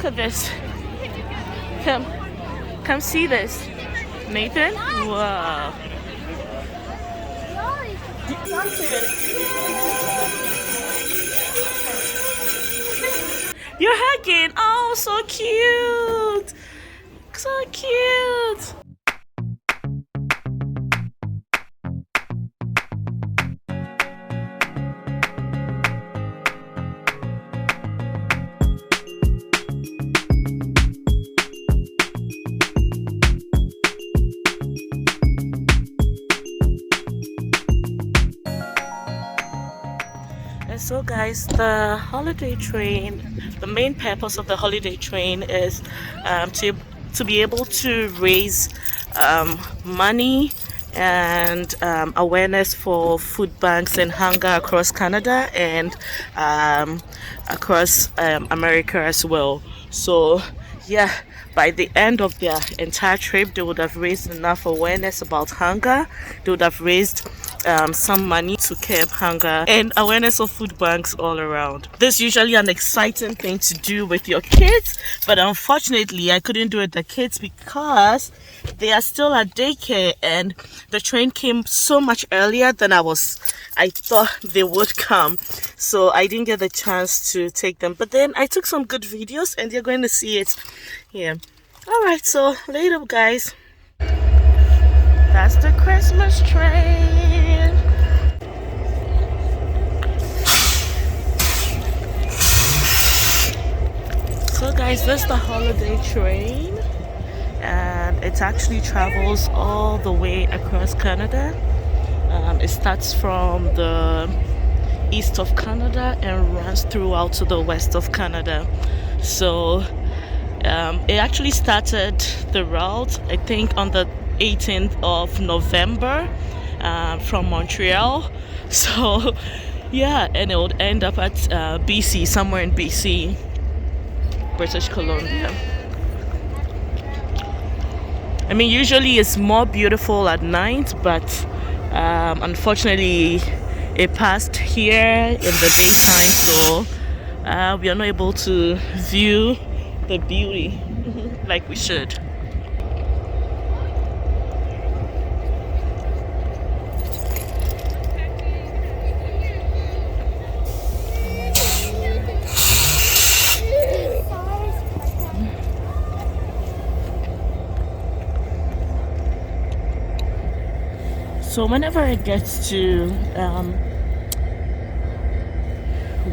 look at this. Come see this. Nathan? Wow. You're hugging. Oh, so cute. So cute. So guys, the holiday train, the main purpose of the holiday train is to be able to raise money and awareness for food banks and hunger across Canada and across America as well. So yeah, by the end of their entire trip, they would have raised enough awareness about hunger. They would have raised some money to curb hunger and awareness of food banks all around. This is usually an exciting thing to do with your kids, but unfortunately I couldn't do it with the kids because they are still at daycare and the train came so much earlier than I thought they would come, so I didn't get the chance to take them. But then I took some good videos and you're going to see it here. Alright, so later guys. That's the Christmas train. So guys, this is the holiday train and it actually travels all the way across Canada. It starts from the east of Canada and runs throughout to the west of Canada. So it actually started the route, I think, on the 18th of November from Montreal. So yeah, and it would end up at BC, somewhere in BC, British Columbia. I mean, usually it's more beautiful at night, but unfortunately it passed here in the daytime, so we are not able to view the beauty like we should. So whenever it gets to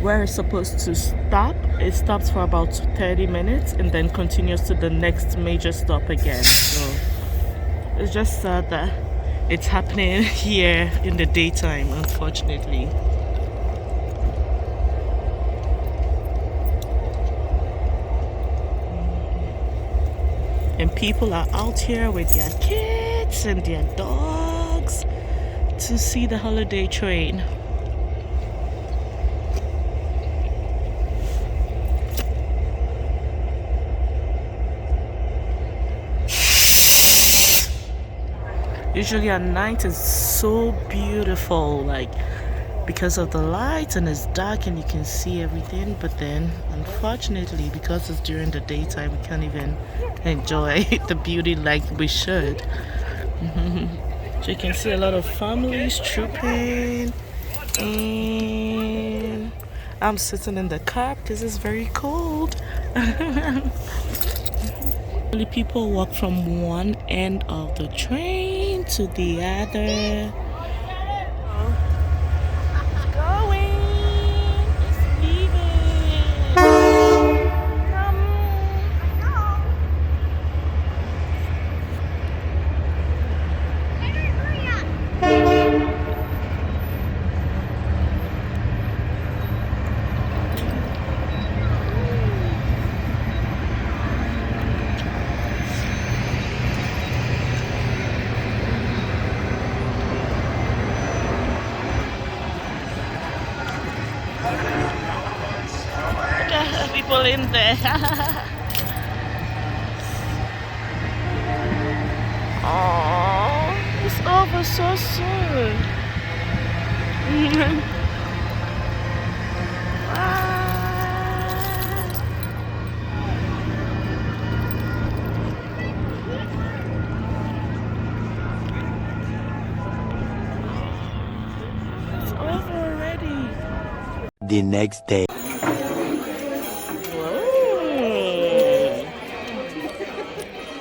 where it's supposed to stop, it stops for about 30 minutes and then continues to the next major stop again. So it's just sad that it's happening here in the daytime, unfortunately. And people are out here with their kids and their dogs to see the holiday train. Usually at night it's so beautiful, like because of the lights and it's dark and you can see everything, but then unfortunately because it's during the daytime we can't even enjoy the beauty like we should. So you can see a lot of families trooping, and I'm sitting in the car because it's very cold. People walk from one end of the train to the other. It's going. It's leaving. People in there. Oh, it's over so soon. the next day. Whoa.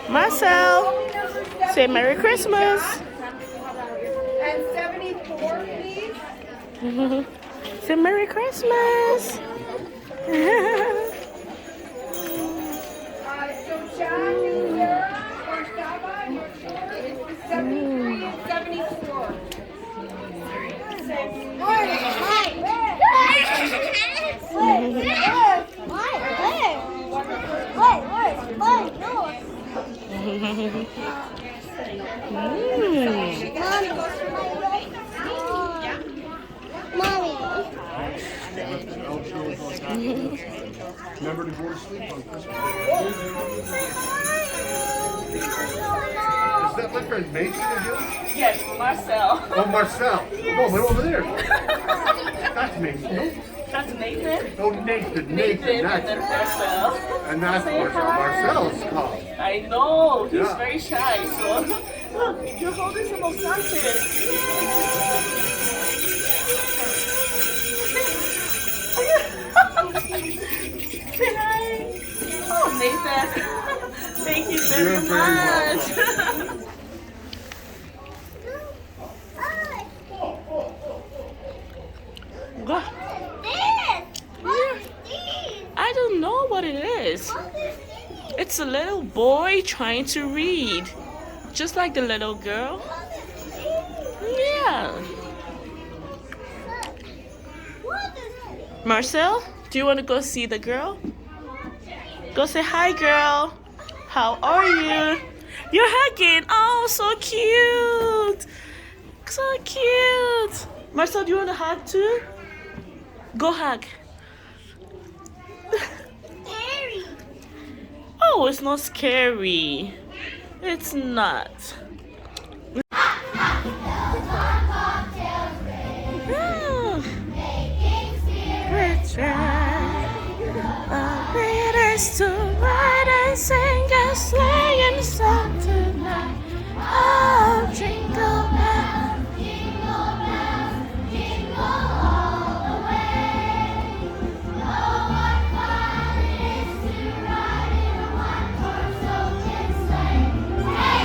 Marcel, say Merry Christmas. And 74, please. Say Merry Christmas. So John, you here, or Saba, you're short. 73 and 74. Remember to go to sleep on Christmas. Is that my friend Mason again? Yes, Marcel. Oh, Marcel. Oh, wait over there. That's Mason. No, That's Nathan. oh, Nathan. Nathan and then That's, Marcel. and that's Marcel. Marcel's call. I know, he's Yeah. very shy, so look, you're holding some of something. Say hi. Oh, Nathan. Thank you very You're very much. Go. I don't know what it is. It's a little boy trying to read, just like the little girl. Yeah. Marcel, do you want to go see the girl? Go say hi, girl. How are you? You're hugging. Oh, so cute. So cute. Marcel, do you want to hug too? Go hug. Oh, it's not scary. It's not. Ah. Readers to write and sing a sleighing song tonight. Oh, jingle bells, jingle bells, jingle all the way. Oh, what fun it is to ride in a one-horse open sleigh. Hey!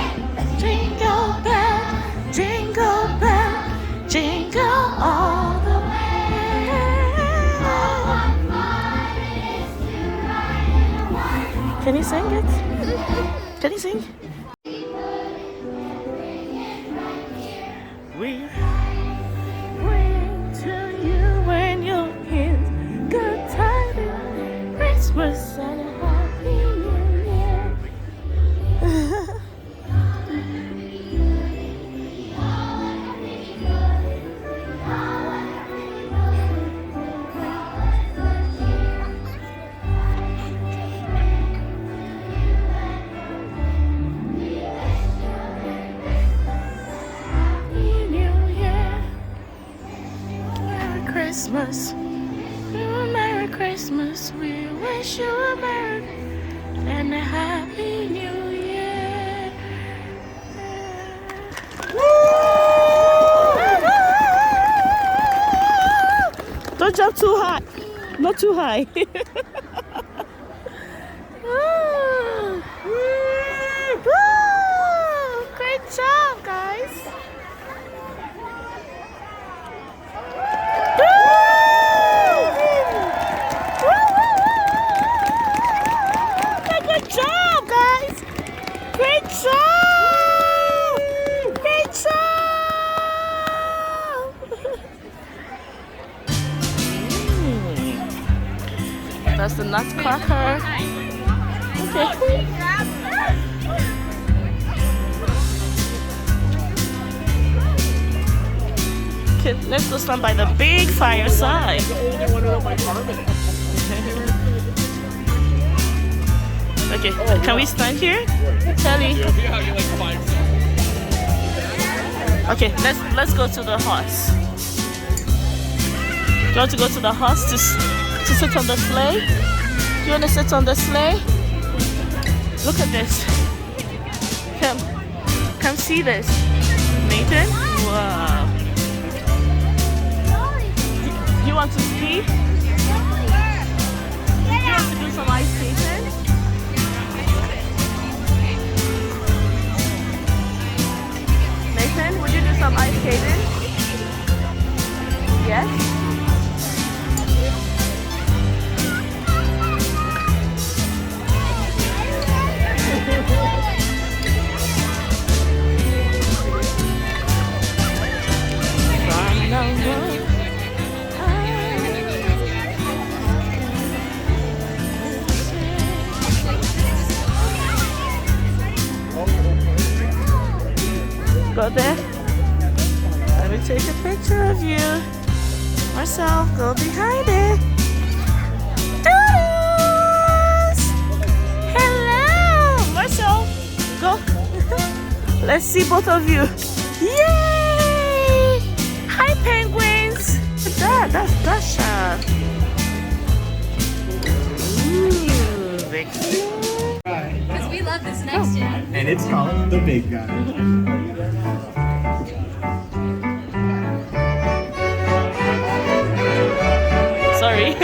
Jingle bells, jingle bells, jingle all the way. Can you sing it? Can you sing? We bring to you when you're in good tidings, Christmas and a happy new year. Christmas, Merry Christmas, we wish you a Merry and a Happy New Year. Don't jump too high, not too high. Great job, guys. Good job, guys. Great job. Great job. That's the nutcracker. Okay, cool. Okay, let's go stand by the big fireside. Okay, can we stand here? Telly. Okay, let's go to the horse. Do you want to go to the horse to sit on the sleigh? Do you want to sit on the sleigh? Look at this. Come see this. Nathan? Wow. You want to ski? some ice skating? Nathan, would you do some ice skating? Yes? Go there. Let me take a picture of you. Marcel, go behind it. Doodles! Hello! Marcel, go. Let's see both of you. Yay! Hi, penguins. Look at that. That's Dasha. Ooh, very cute. Because we love this next gen. And it's called The Big Guy. Sorry.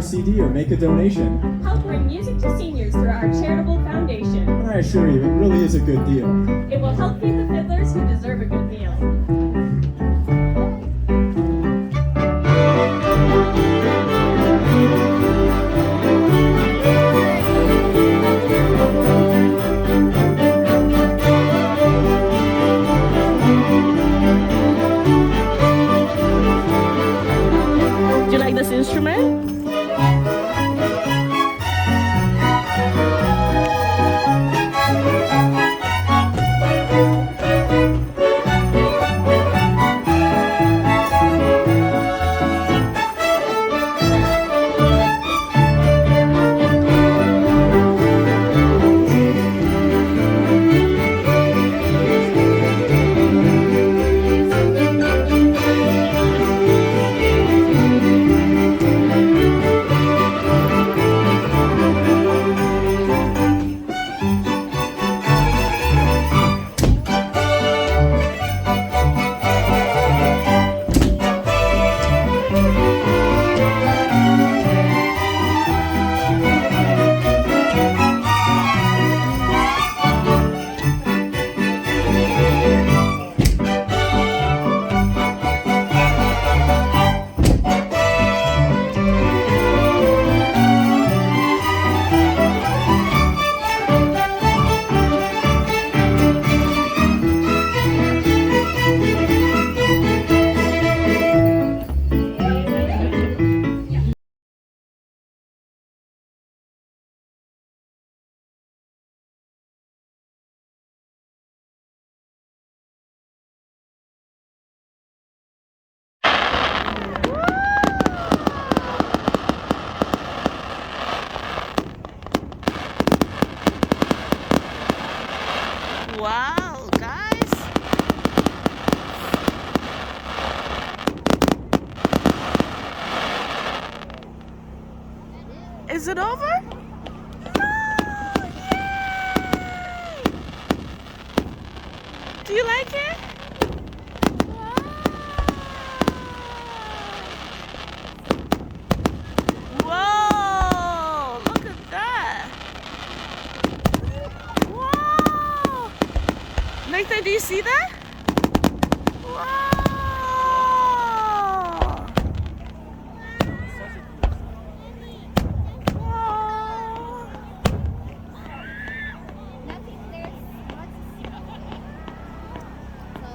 CD or make a donation. Help bring music to seniors through our charitable foundation. And I assure you, it really is a good deal. It will help feed the fiddlers who deserve a good meal. Do you like this instrument? Wow, guys, Is it over? No! Yay! Do you like it? Whoa! Look at that! Whoa! Nathan, do you see that? Whoa!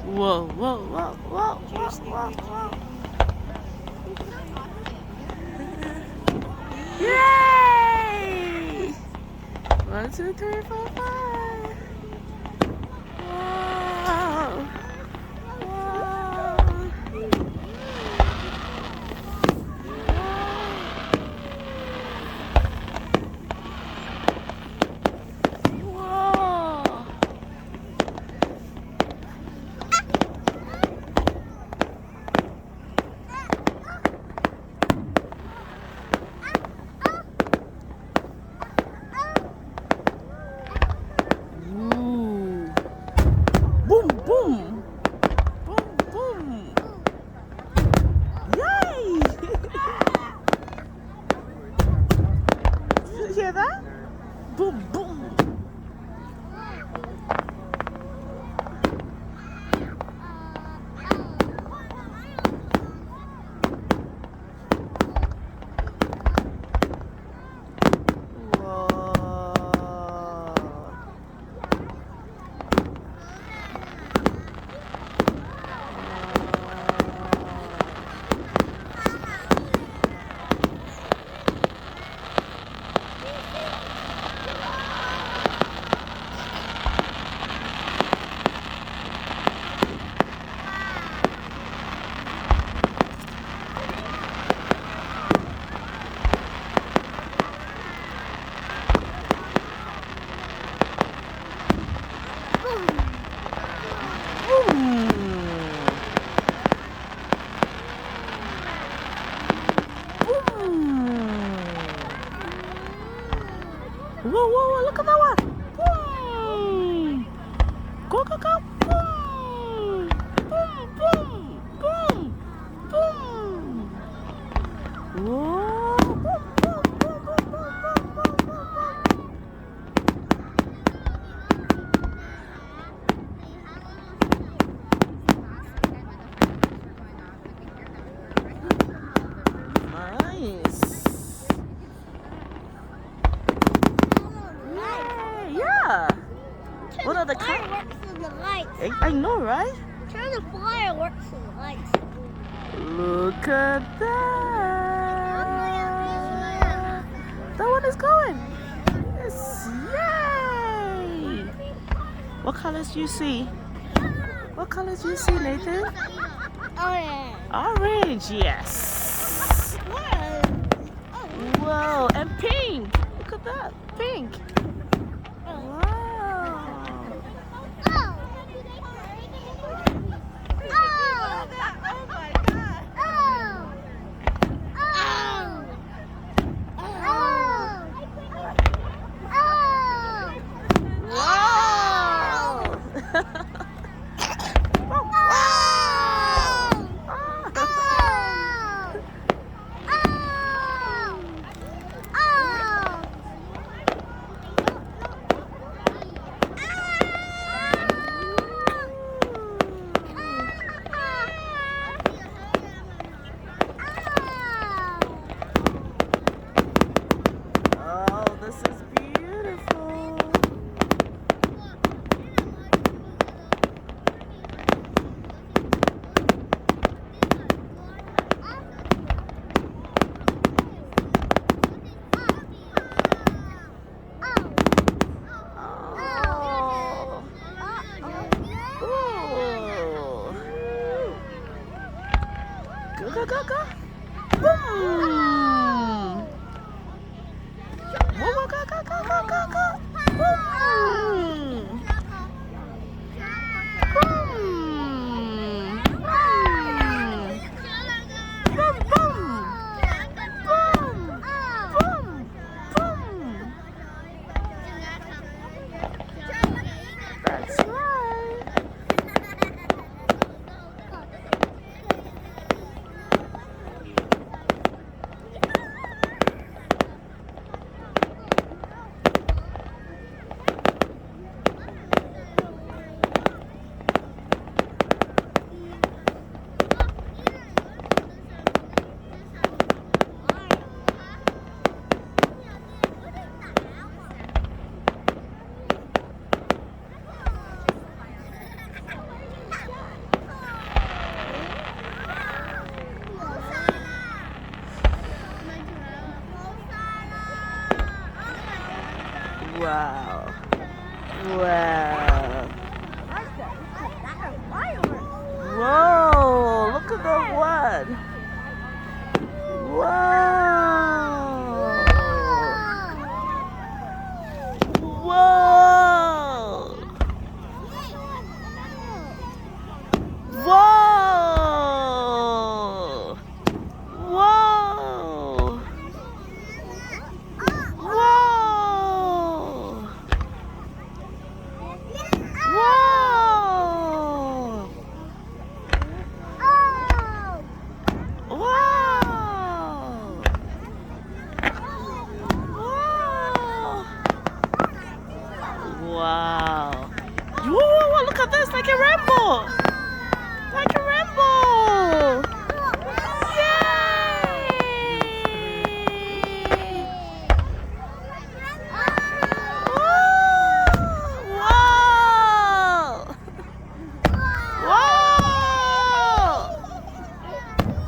Whoa, whoa, whoa, whoa, whoa, whoa, whoa. Yay! 1, 2, 3, 4, 5. Wow. Boom, boom. Boom, boom. Yay! Did you hear that? Boom, boom. Whoa, whoa, whoa, look at that one. Boom. Go, go, go. Boom. Boom, boom, boom, boom. Whoa. Boom, boom, boom, boom, boom, boom, boom, boom, Nice. Yeah. What are the fireworks and the lights? I know, right? Turn the fireworks and the lights. Look at that. That one is going. Yes. Yay. What colors do you see? What colors do you see, Nathan? Orange. Orange, yes. Whoa, and pink. Look at that, pink. Wow. Go, go, go. Boom. Whoa, whoa, go, go, go, go, go, go. Boom. Boom. Boom. Boom, boom. Boom. Boom. Wow. Wow. Whoa, look at that one. Wow. Whoa. Whoa. Whoa. Whoa. Whoa. Wow! Wow! Whoa, look at this, like a rainbow! Like a rainbow! Yay! Wow!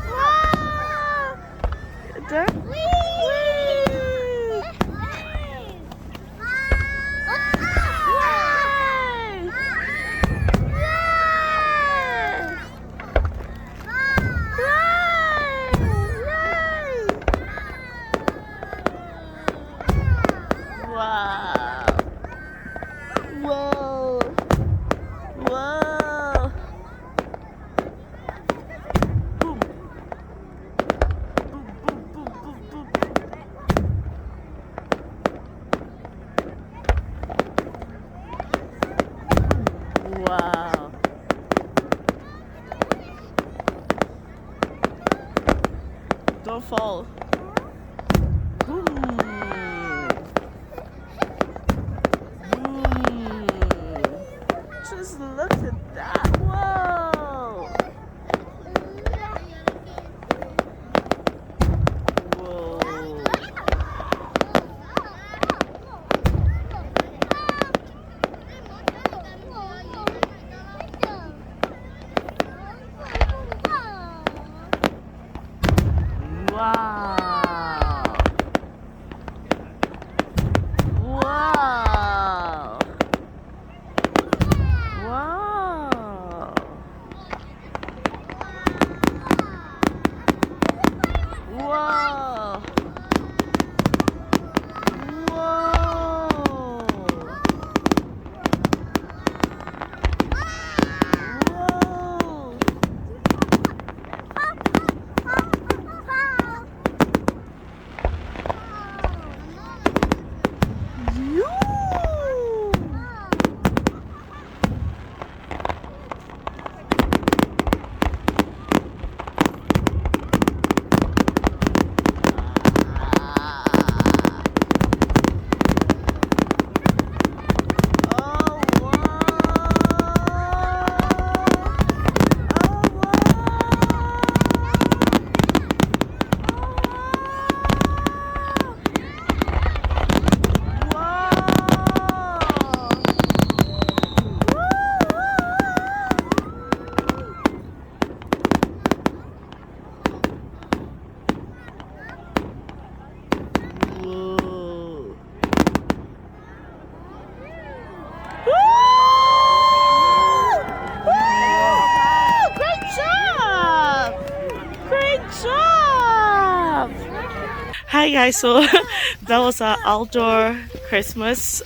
Wow! There? Wow. Whoa. Whoa. Boom. Wow. Don't fall. Boom. Boom. Just look at that. Whoa. Whoa. Wow. Wow. Wow. Wow. Whoa. Hi guys, so that was our outdoor Christmas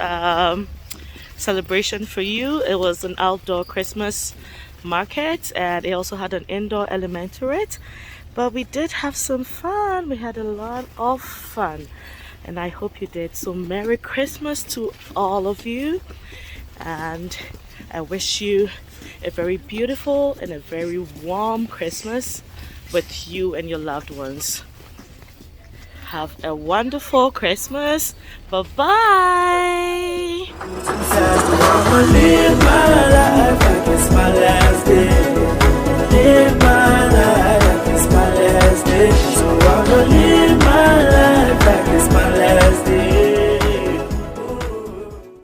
celebration for you. It was an outdoor Christmas market and it also had an indoor element to it, but we did have some fun. We had a lot of fun and I hope you did. So Merry Christmas to all of you, and I wish you a very beautiful and a very warm Christmas with you and your loved ones. Have a wonderful Christmas. Bye-bye. Live my life like it's my last day. Live my life like it's my last day. So I'm gonna live